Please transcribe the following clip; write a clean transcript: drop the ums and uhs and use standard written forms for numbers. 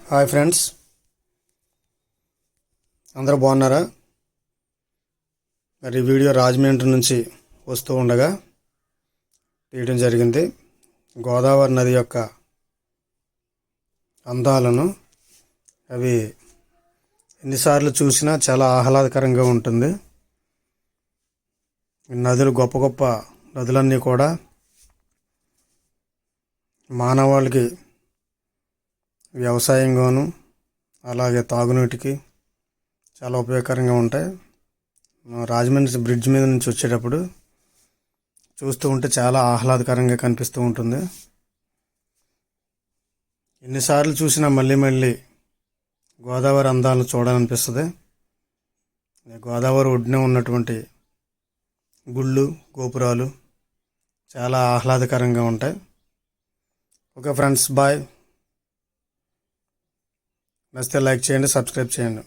Hi friends, అందరూ బాగున్నారా? మరి వీడియో రాజమండ్రి నుంచి వస్తూ ఉండగా తీయడం జరిగింది. గోదావరి నది యొక్క అందాలను అవి ఎన్నిసార్లు చూసినా చాలా ఆహ్లాదకరంగా ఉంటుంది. నదులు గొప్ప గొప్ప నదులన్నీ కూడా మానవాళికి వ్యవసాయంగాను అలాగే తాగునీటికి చాలా ఉపయోగకరంగా ఉంటాయి. రాజమండ్రి బ్రిడ్జ్ మీద నుంచి వచ్చేటప్పుడు చూస్తూ ఉంటే చాలా ఆహ్లాదకరంగా కనిపిస్తూ ఉంటుంది. ఎన్నిసార్లు చూసినా మళ్ళీ మళ్ళీ గోదావరి అందాలను చూడాలనిపిస్తుంది. గోదావరి ఒడ్డున ఉన్నటువంటి గుళ్ళు, గోపురాలు చాలా ఆహ్లాదకరంగా ఉంటాయి. Okay friends, bye. నచ్చితే లైక్ చేయండి, సబ్స్క్రైబ్ చేయండి.